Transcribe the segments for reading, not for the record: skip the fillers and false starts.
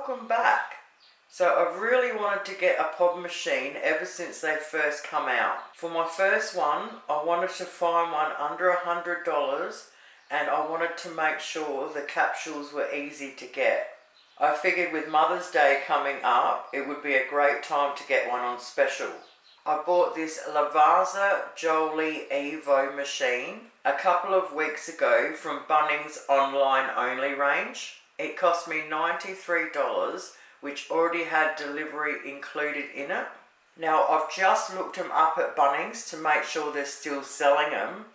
welcome back. So I've really wanted to get a pod machine ever since they first come out. For my first one, I wanted to find one under $100 and I wanted to make sure the capsules were easy to get. I figured with Mother's Day coming up, it would be a great time to get one on special. I bought this Lavazza Jolie Evo machine a couple of weeks ago from Bunnings online only range. It cost me $93, which already had delivery included in it. Now I've just looked them up at Bunnings to make sure they're still selling them,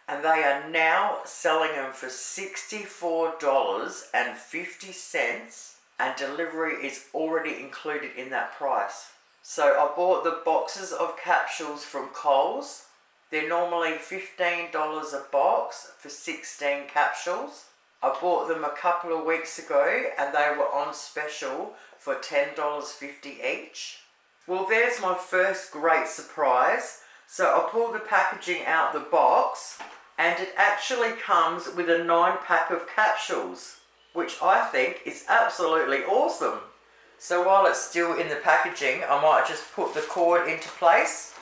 and they are now selling them for $64.50, and delivery is already included in that price. So I bought the boxes of capsules from Coles. They're normally $15 a box for 16 capsules. I bought them a couple of weeks ago and they were on special for $10.50 each. Well, there's my first great surprise. So I pulled the packaging out the box and it actually comes with a 9-pack of capsules, which I think is absolutely awesome. So while it's still in the packaging, I might just put the cord into place.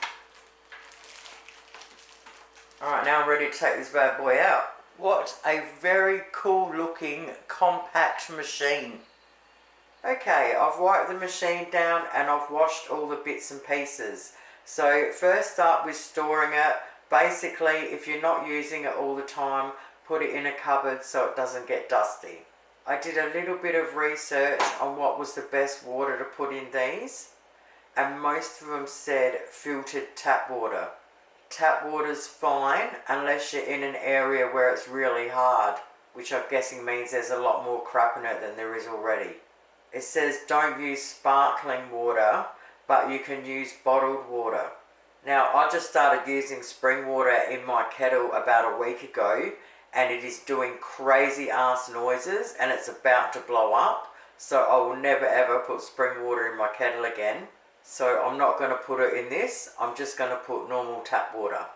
Alright, now I'm ready to take this bad boy out. What a very cool looking compact machine. Okay, I've wiped the machine down and I've washed all the bits and pieces. So first start with storing it. Basically, if you're not using it all the time, put it in a cupboard so it doesn't get dusty. I did a little bit of research on what was the best water to put in these, and most of them said filtered tap water. Tap water's fine unless you're in an area where it's really hard, which I'm guessing means there's a lot more crap in it than there is already. It says don't use sparkling water, but you can use bottled water. Now, I just started using spring water in my kettle about a week ago, and it is doing crazy ass noises and it's about to blow up. So I will never ever put spring water in my kettle again. So I'm not going to put it in this, I'm just going to put normal tap water.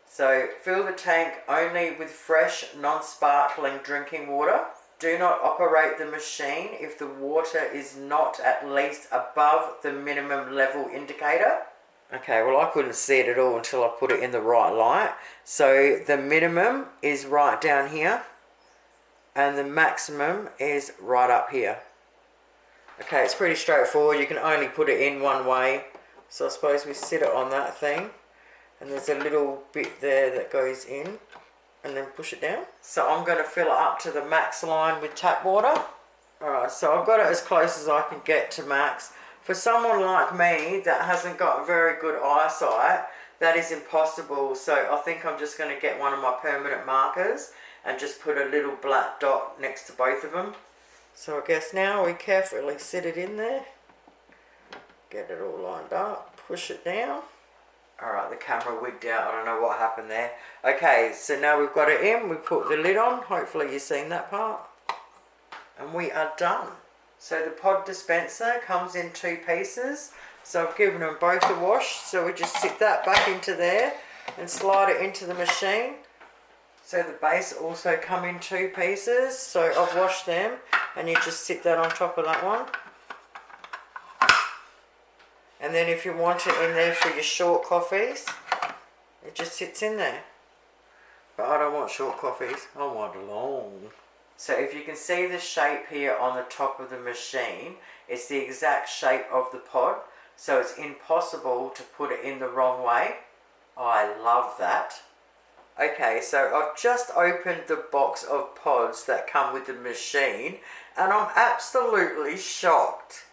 So fill the tank only with fresh, non-sparkling drinking water. Do not operate the machine if the water is not at least above the minimum level indicator. Okay, well I couldn't see it at all until I put it in the right light. So the minimum is right down here and the maximum is right up here. Okay, it's pretty straightforward. You can only put it in one way. So I suppose we sit it on that thing and there's a little bit there that goes in and then push it down. So I'm going to fill it up to the max line with tap water. Alright, so I've got it as close as I can get to max. For someone like me that hasn't got very good eyesight, that is impossible. So I think I'm just going to get one of my permanent markers and just put a little black dot next to both of them. So I guess now we carefully sit it in there. Get it all lined up, push it down. Alright, the camera wigged out, I don't know what happened there. Okay, so now we've got it in, we put the lid on, hopefully you've seen that part. And we are done. So the pod dispenser comes in 2 pieces. So I've given them both a wash. So we just sit that back into there and slide it into the machine. So the base also come in 2 pieces. So I've washed them and you just sit that on top of that one. And then if you want it in there for your short coffees, it just sits in there. But I don't want short coffees, I want long. So if you can see the shape here on the top of the machine, it's the exact shape of the pod. So it's impossible to put it in the wrong way. I love that. Okay, so I've just opened the box of pods that come with the machine and I'm absolutely shocked.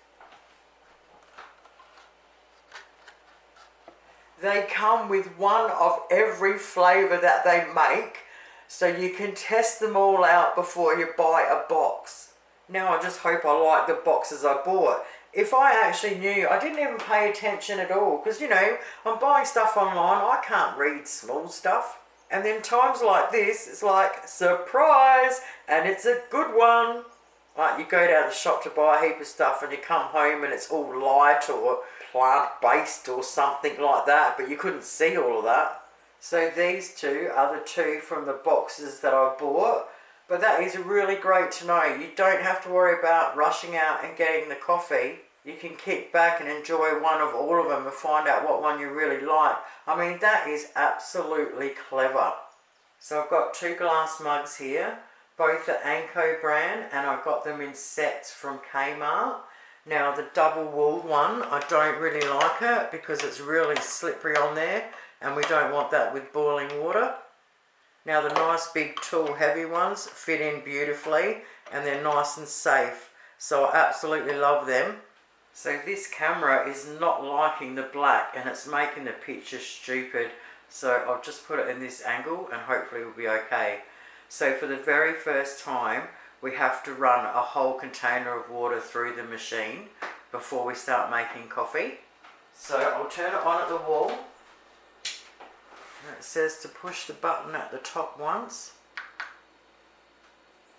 They come with one of every flavour that they make, so you can test them all out before you buy a box. Now I just hope I like the boxes I bought. If I actually knew, I didn't even pay attention at all, because you know, I'm buying stuff online, I can't read small stuff. And then times like this, it's like, surprise, and it's a good one. Like you go down the shop to buy a heap of stuff and you come home and it's all light or plant-based or something like that, but you couldn't see all of that. So these 2 are the 2 from the boxes that I bought. But that is really great to know. You don't have to worry about rushing out and getting the coffee. You can kick back and enjoy one of all of them and find out what one you really like. I mean, that is absolutely clever. So I've got 2 glass mugs here, both the Anko brand, and I've got them in sets from Kmart. Now the double walled one, I don't really like it because it's really slippery on there, and we don't want that with boiling water. Now the nice big tall heavy ones fit in beautifully and they're nice and safe, so I absolutely love them. So this camera is not liking the black and it's making the picture stupid, so I'll just put it in this angle and hopefully we'll be okay. So for the very first time we have to run a whole container of water through the machine before we start making coffee. So I'll turn it on at the wall. It says to push the button at the top once.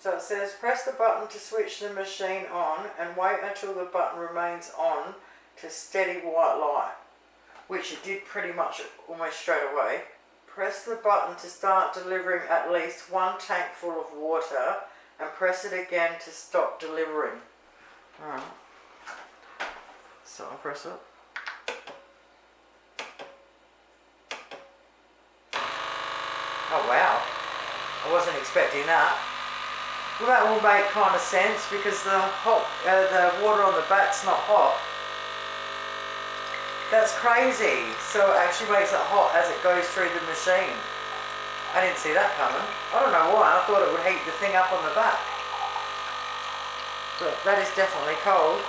So it says press the button to switch the machine on and wait until the button remains on to steady white light, which it did pretty much almost straight away. Press the button to start delivering at least 1 tank full of water and press it again to stop delivering. Alright, so I'll press it. Oh wow, I wasn't expecting that. Well, that will make kind of sense because the water on the back's not hot. That's crazy. So it actually makes it hot as it goes through the machine. I didn't see that coming. I don't know why, I thought it would heat the thing up on the back. But that is definitely cold.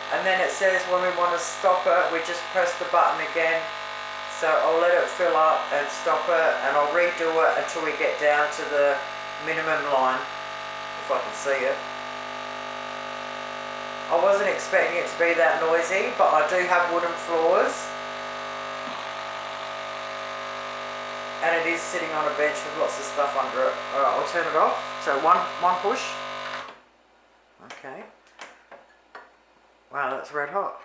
And then it says when we want to stop it, we just press the button again. So I'll let it fill up and stop it, and I'll redo it until we get down to the minimum line, if I can see it. I wasn't expecting it to be that noisy, but I do have wooden floors. And it is sitting on a bench with lots of stuff under it. Alright, I'll turn it off. So one push. Okay. Wow, that's red hot.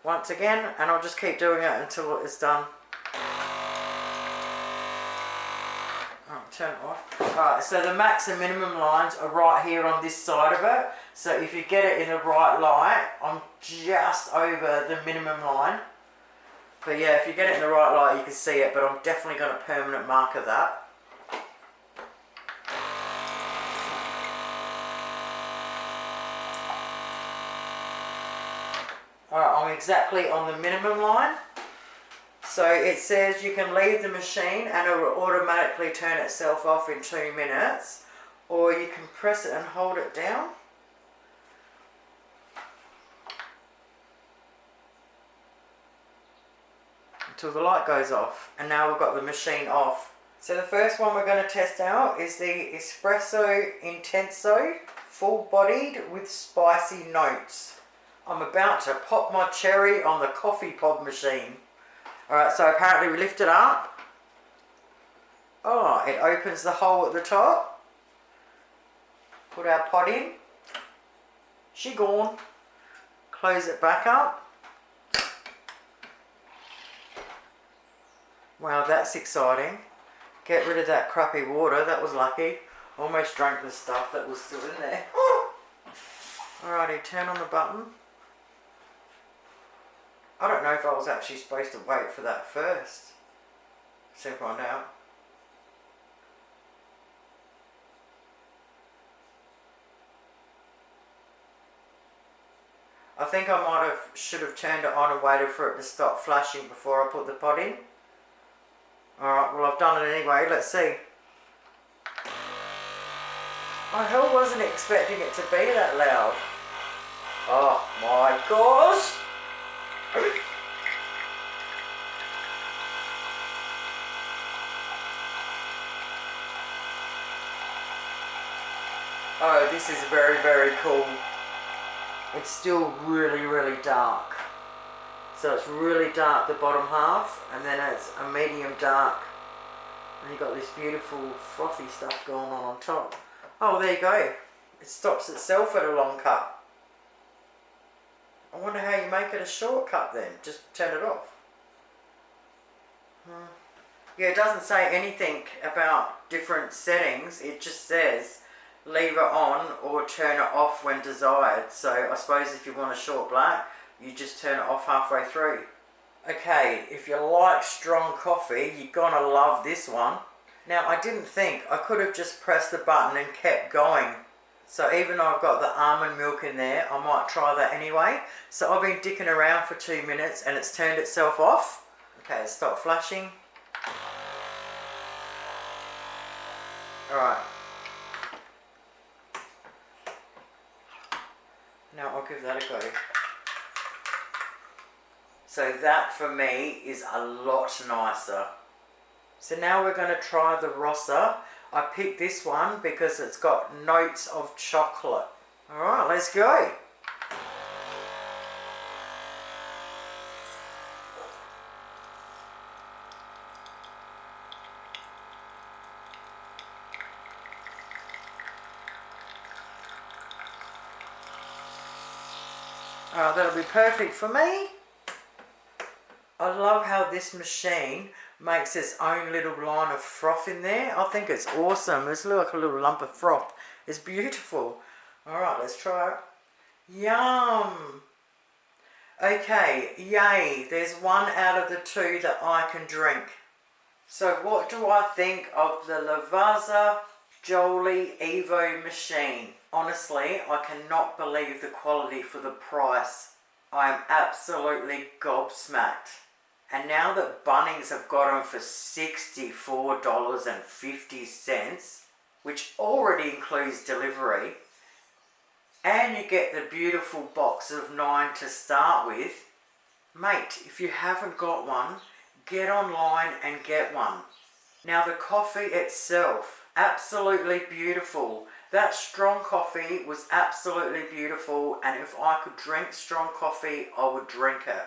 Once again, and I'll just keep doing it until it's done. Alright, turn it off. Alright, so the max and minimum lines are right here on this side of it. So if you get it in the right light, I'm just over the minimum line. But yeah, if you get it in the right light, you can see it, but I'm definitely going to permanent marker that. Alright, I'm exactly on the minimum line. So it says you can leave the machine and it will automatically turn itself off in 2 minutes, or you can press it and hold it down. Until the light goes off, and now we've got the machine off. So the first one we're going to test out is the Espresso Intenso, full-bodied with spicy notes. I'm about to pop my cherry on the coffee pod machine. Alright, so apparently we lift it up. Oh, it opens the hole at the top. Put our pod in. She gone. Close it back up. Wow, that's exciting. Get rid of that crappy water, that was lucky. Almost drank the stuff that was still in there. Alrighty, turn on the button. I don't know if I was actually supposed to wait for that first. Soon find out. I think I should have turned it on and waited for it to stop flashing before I put the pot in. Alright, well I've done it anyway, let's see. I hell wasn't expecting it to be that loud. Oh my gosh! Oh, this is very, very cool. It's still really, really dark. So it's really dark the bottom half, and then it's a medium dark. And you've got this beautiful frothy stuff going on top. Oh, there you go. It stops itself at a long cut. I wonder how you make it a short cut then. Just turn it off. Yeah, it doesn't say anything about different settings. It just says leave it on or turn it off when desired. So I suppose if you want a short black, you just turn it off halfway through. Okay, if you like strong coffee, you're gonna love this one. Now, I didn't think I could have just pressed the button and kept going. So even though I've got the almond milk in there, I might try that anyway. So I've been dicking around for 2 minutes and it's turned itself off. Okay, stop flashing. Alright. Now I'll give that a go. So that for me is a lot nicer. So now we're going to try the Rossa. I picked this one because it's got notes of chocolate. Alright, let's go. Oh, that'll be perfect for me. I love how this machine makes its own little line of froth in there. I think it's awesome. It's like a little lump of froth. It's beautiful. Alright, let's try it. Yum! Okay, yay. There's one out of the two that I can drink. So what do I think of the Lavazza Jolie Evo machine? Honestly, I cannot believe the quality for the price. I am absolutely gobsmacked. And now that Bunnings have got them for $64.50, which already includes delivery, and you get the beautiful box of 9 to start with, mate, if you haven't got one, get online and get one. Now the coffee itself, absolutely beautiful. That strong coffee was absolutely beautiful, and if I could drink strong coffee, I would drink it.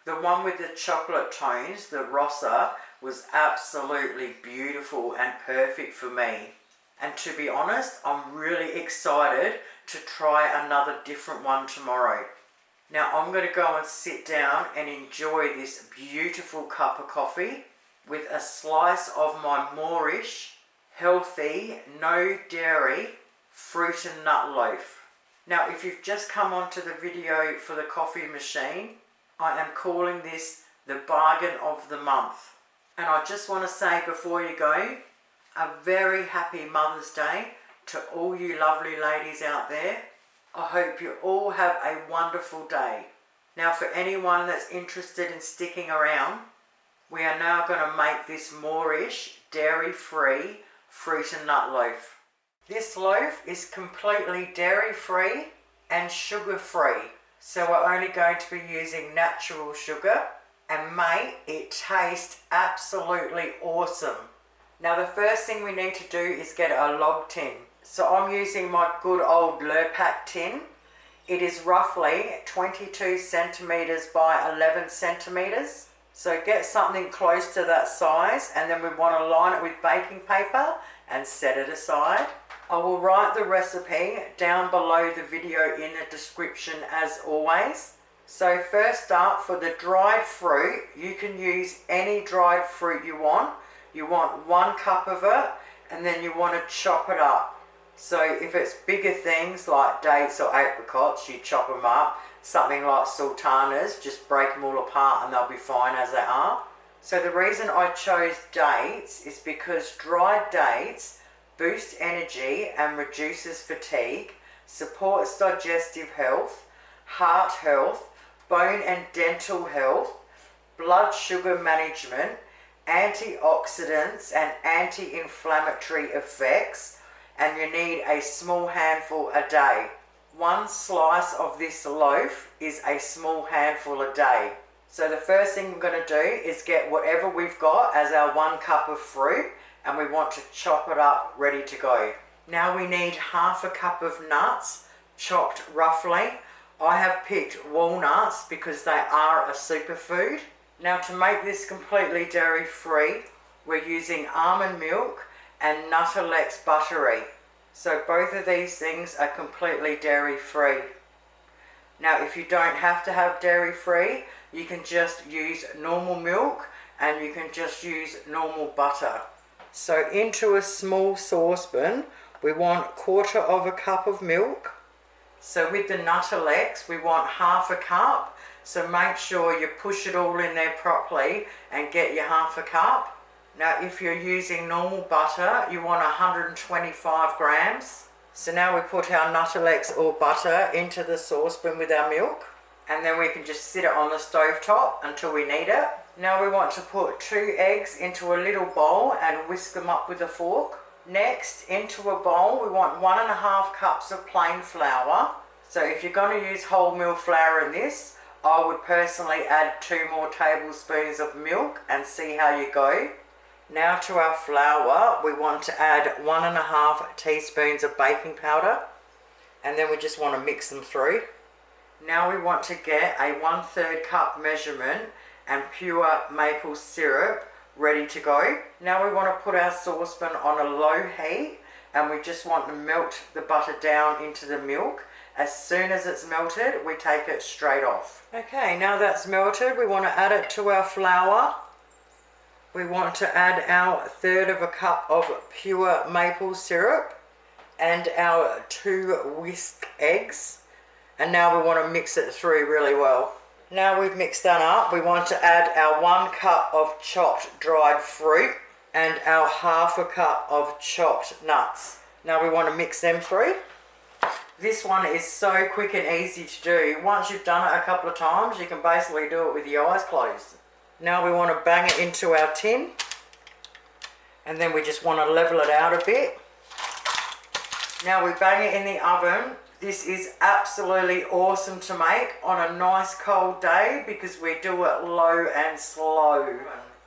The one with the chocolate tones, the Rossa, was absolutely beautiful and perfect for me. And to be honest, I'm really excited to try another different one tomorrow. Now I'm going to go and sit down and enjoy this beautiful cup of coffee with a slice of my Moorish, healthy, no dairy, fruit and nut loaf. Now if you've just come onto the video for the coffee machine, I am calling this the bargain of the month. And I just want to say before you go, a very happy Mother's Day to all you lovely ladies out there. I hope you all have a wonderful day. Now for anyone that's interested in sticking around, we are now going to make this Moorish dairy-free fruit and nut loaf. This loaf is completely dairy-free and sugar-free. So we're only going to be using natural sugar, and mate, it tastes absolutely awesome. Now the first thing we need to do is get a log tin. So I'm using my good old Lurpak tin. It is roughly 22 centimeters by 11 centimeters. So get something close to that size, and then we want to line it with baking paper and set it aside. I will write the recipe down below the video in the description as always. So first up, for the dried fruit, you can use any dried fruit you want. You want 1 cup of it, and then you want to chop it up. So if it's bigger things like dates or apricots, you chop them up. Something like sultanas, just break them all apart and they'll be fine as they are. So the reason I chose dates is because dried dates boosts energy and reduces fatigue, supports digestive health, heart health, bone and dental health, blood sugar management, antioxidants and anti-inflammatory effects, and you need a small handful a day. 1 slice of this loaf is a small handful a day. So the first thing we're going to do is get whatever we've got as our 1 cup of fruit, and we want to chop it up ready to go. Now we need 1/2 cup of nuts, chopped roughly. I have picked walnuts because they are a superfood. Now to make this completely dairy free, we're using almond milk and nuttlex buttery. So both of these things are completely dairy free. Now if you don't have to have dairy free, you can just use normal milk and you can just use normal butter. So into a small saucepan, we want 1/4 of a cup of milk. So with the nuttlex, we want 1/2 cup. So make sure you push it all in there properly and get your 1/2 cup. Now if you're using normal butter, you want 125 grams. So now we put our nuttlex or butter into the saucepan with our milk, and then we can just sit it on the stove top until we need it. Now we want to put 2 eggs into a little bowl and whisk them up with a fork. Next, into a bowl, we want 1.5 cups of plain flour. So if you're going to use wholemeal flour in this, I would personally add 2 more tablespoons of milk and see how you go. Now to our flour, we want to add 1.5 teaspoons of baking powder, and then we just want to mix them through. Now we want to get a 1/3 cup measurement and pure maple syrup ready to go. Now we want to put our saucepan on a low heat, and we just want to melt the butter down into the milk. As soon as it's melted, we take it straight off. Okay, now that's melted, we want to add it to our flour. We want to add our 1/3 cup of pure maple syrup and our 2 whisked eggs. And now we want to mix it through really well. Now we've mixed that up, we want to add our 1 cup of chopped dried fruit and our 1/2 cup of chopped nuts. Now we want to mix them through. This one is so quick and easy to do. Once you've done it a couple of times, you can basically do it with your eyes closed. Now we want to bang it into our tin, and then we just want to level it out a bit. Now we bang it in the oven. This is absolutely awesome to make on a nice cold day because we do it low and slow.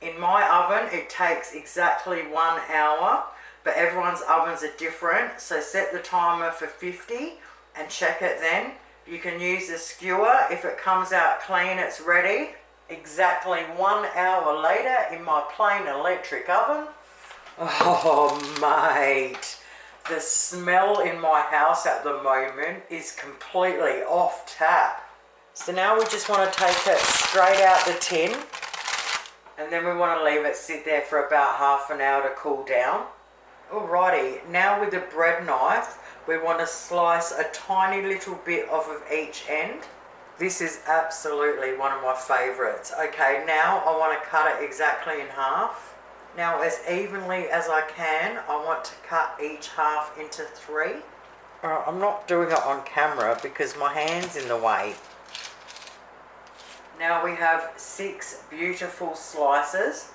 In my oven, it takes exactly 1 hour, but everyone's ovens are different. So set the timer for 50 and check it then. You can use a skewer. If it comes out clean, it's ready. Exactly 1 hour later in my plain electric oven. Oh mate, the smell in my house at the moment is completely off tap. So now we just want to take it straight out the tin, and then we want to leave it sit there for about 1/2 hour to cool down. Alrighty, now with the bread knife, we want to slice a tiny little bit off of each end. This is absolutely one of my favourites. Okay, now I want to cut it exactly in half. Now as evenly as I can, I want to cut each half into 3. I'm not doing it on camera because my hand's in the way. Now we have 6 beautiful slices.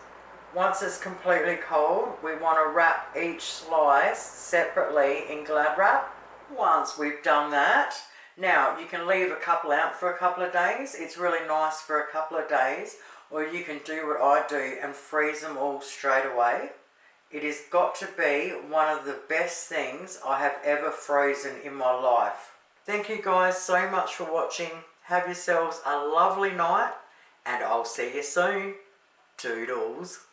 Once it's completely cold, we want to wrap each slice separately in Glad wrap. Once we've done that, now you can leave a couple out for a couple of days. It's really nice for a couple of days, or you can do what I do and freeze them all straight away. It has got to be one of the best things I have ever frozen in my life. Thank you guys so much for watching. Have yourselves a lovely night, and I'll see you soon. Toodles.